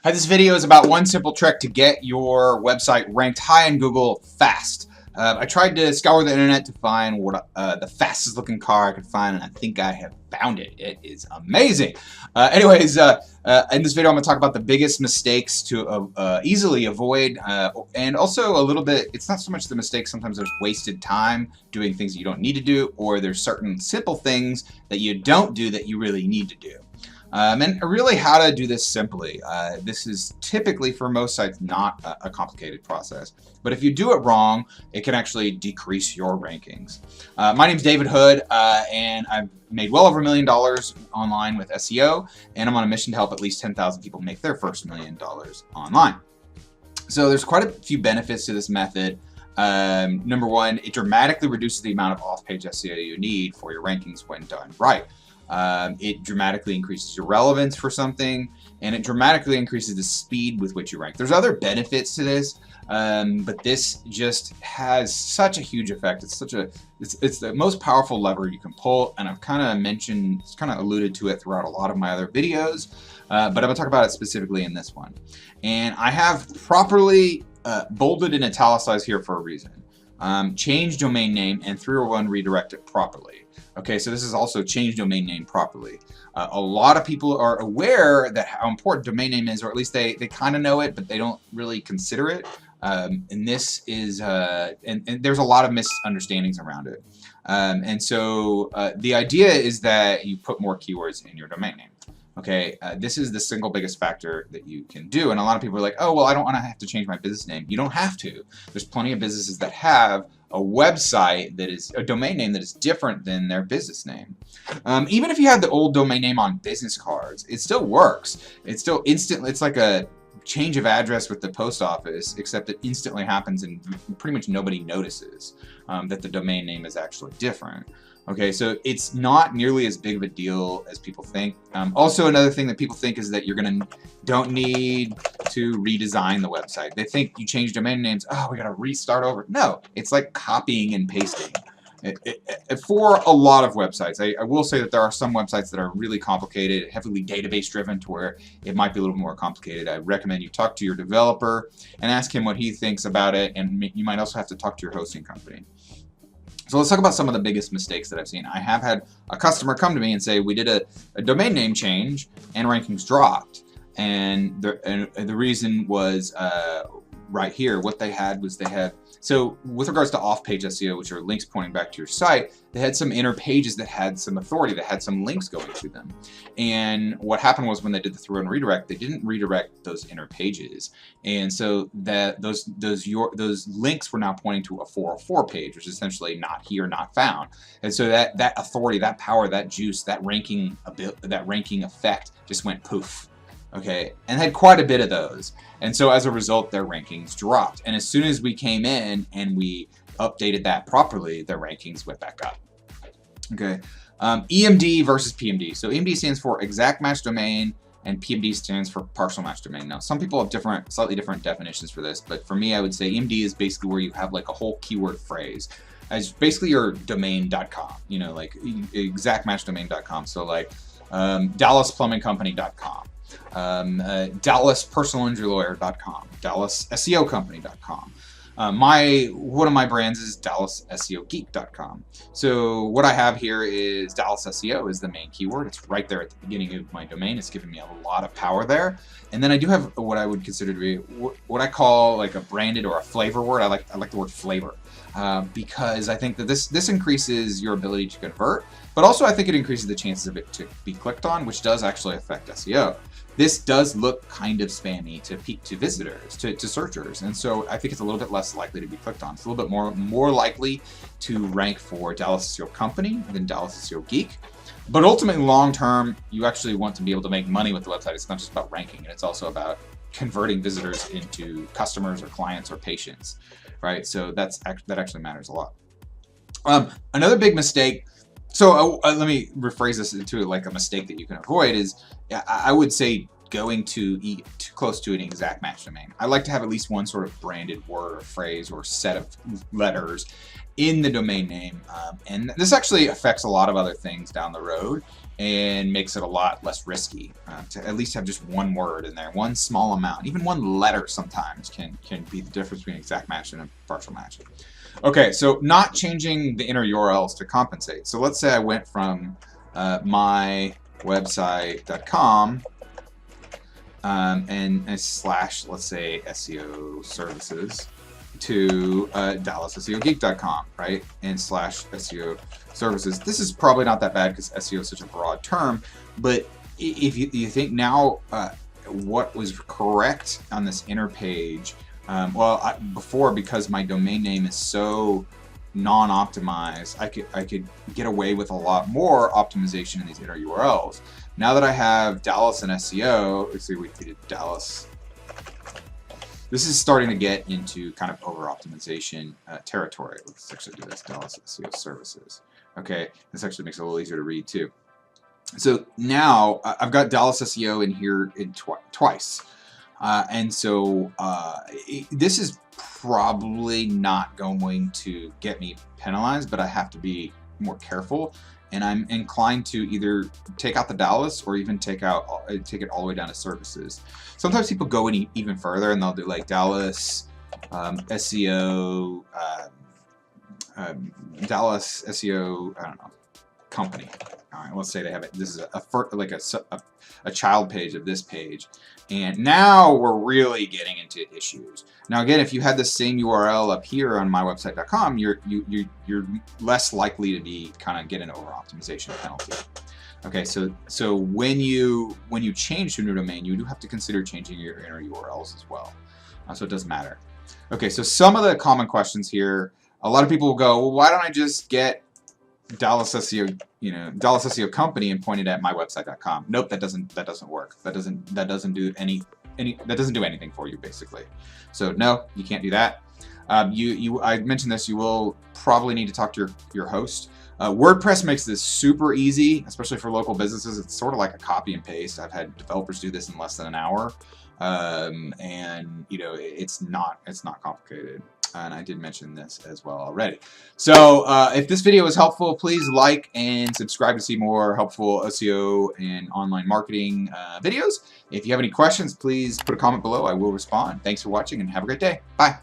Hi, this video is about one simple trick to get your website ranked high in Google fast. I tried to scour the internet to find what the fastest looking car I could find, and I think I have found it. It is amazing. Anyways, in this video I'm going to talk about the biggest mistakes to easily avoid, and also a little bit, it's not so much the mistakes, sometimes there's wasted time doing things you don't need to do, or there's certain simple things that you don't do that you really need to do. And really how to do this simply. This is typically for most sites not a complicated process, but if you do it wrong, it can actually decrease your rankings. My name is David Hood, and I've made well over $1 million online with SEO, and I'm on a mission to help at least 10,000 people make their first $1 million online. So there's quite a few benefits to this method. Number one, it dramatically reduces the amount of off-page SEO you need for your rankings when done right. It dramatically increases your relevance for something, and it dramatically increases the speed with which you rank. There's other benefits to this, but this just has such a huge effect. It's the most powerful lever you can pull, and I've kind of alluded to it throughout a lot of my other videos, but I'm going to talk about it specifically in this one. And I have properly bolded and italicized here for a reason. Change domain name and 301 redirect it properly. Okay, so this is also change domain name properly. A lot of people are aware that how important domain name is, or at least they kind of know it, but they don't really consider it. And this is, and there's a lot of misunderstandings around it. And so the idea is that you put more keywords in your domain name. Okay, this is the single biggest factor that you can do. And a lot of people are like, oh, well, I don't want to have to change my business name. You don't have to. There's plenty of businesses that have a website that is a domain name that is different than their business name. Even if you have the old domain name on business cards, it still works. It's still instantly, it's like a change of address with the post office, except it instantly happens and pretty much nobody notices that the domain name is actually different. Okay, so it's not nearly as big of a deal as people think. Also, another thing that people think is that don't need to redesign the website. They think you change domain names, oh, we gotta restart over. No, it's like copying and pasting. For a lot of websites, I will say that there are some websites that are really complicated, heavily database driven, to where it might be a little more complicated. I recommend you talk to your developer and ask him what he thinks about it, and you might also have to talk to your hosting company. So let's talk about some of the biggest mistakes that I've seen. I have had a customer come to me and say, we did a domain name change and rankings dropped. And the reason was right here. What they had was so with regards to off-page SEO, which are links pointing back to your site, they had some inner pages that had some authority, that had some links going to them. And what happened was when they did the through and redirect, they didn't redirect those inner pages. And so those links were now pointing to a 404 page, which is essentially not here, not found. And so that authority, that power, that juice, that ranking effect just went poof. Okay, and had quite a bit of those. And so as a result, their rankings dropped. And as soon as we came in and we updated that properly, their rankings went back up. Okay, EMD versus PMD. So EMD stands for exact match domain, and PMD stands for partial match domain. Now, some people have slightly different definitions for this, but for me, I would say EMD is basically where you have like a whole keyword phrase as basically your domain.com, you know, like exactmatchdomain.com. So like DallasPlumbingCompany.com. DallasPersonalInjuryLawyer.com, DallasSEOCompany.com. One of my brands is DallasSEOGeek.com. So what I have here is Dallas SEO is the main keyword. It's right there at the beginning of my domain. It's giving me a lot of power there. And then I do have what I would consider to be what I call like a branded or a flavor word. I like the word flavor because I think that this increases your ability to convert, but also I think it increases the chances of it to be clicked on, which does actually affect SEO. This does look kind of spammy to visitors, to searchers, and so I think it's a little bit less likely to be clicked on. It's a little bit more likely to rank for Dallas SEO Company than Dallas SEO Geek. But ultimately, long term, you actually want to be able to make money with the website. It's not just about ranking, and it's also about converting visitors into customers or clients or patients, right? So that actually matters a lot. Another big mistake. So let me rephrase this into like a mistake that you can avoid is, I would say, going too close to an exact match domain. I like to have at least one sort of branded word or phrase or set of letters in the domain name, and this actually affects a lot of other things down the road. and makes it a lot less risky to at least have just one word in there, one small amount. Even one letter sometimes can be the difference between exact match and a partial match. Okay, so not changing the inner URLs to compensate. So let's say I went from mywebsite.com and slash, let's say, SEO services to DallasSEOgeek.com, right? And slash SEO services. This is probably not that bad because SEO is such a broad term, but if you think now what was correct on this inner page, before, because my domain name is so non-optimized, I could get away with a lot more optimization in these inner URLs. Now that I have Dallas and SEO, let's see, we did Dallas. This is starting to get into kind of over-optimization territory. Let's actually do this, Dallas SEO services. Okay, this actually makes it a little easier to read too. So now I've got Dallas SEO in here twice. And so this is probably not going to get me penalized, but I have to be more careful. And I'm inclined to either take out the Dallas or even take it all the way down to services. Sometimes people go even further and they'll do like Dallas SEO, Dallas SEO, I don't know, company. All right, let's say they have it. This is a child page of this page, and now we're really getting into issues. Now again, if you had the same URL up here on mywebsite.com, you're less likely to be kind of get an over optimization penalty. Okay, so when you change to a new domain, you do have to consider changing your inner URLs as well. So it doesn't matter. Okay, so some of the common questions here. A lot of people will go, well, why don't I just get Dallas SEO, Dallas SEO company and point it at mywebsite.com? Nope, that doesn't work. That doesn't do anything for you, basically. So no, you can't do that. I mentioned this. You will probably need to talk to your host. WordPress makes this super easy, especially for local businesses. It's sort of like a copy and paste. I've had developers do this in less than an hour, and it's not complicated. And I did mention this as well already. So if this video was helpful, please like and subscribe to see more helpful SEO and online marketing videos. If you have any questions, please put a comment below. I will respond. Thanks for watching and have a great day. Bye.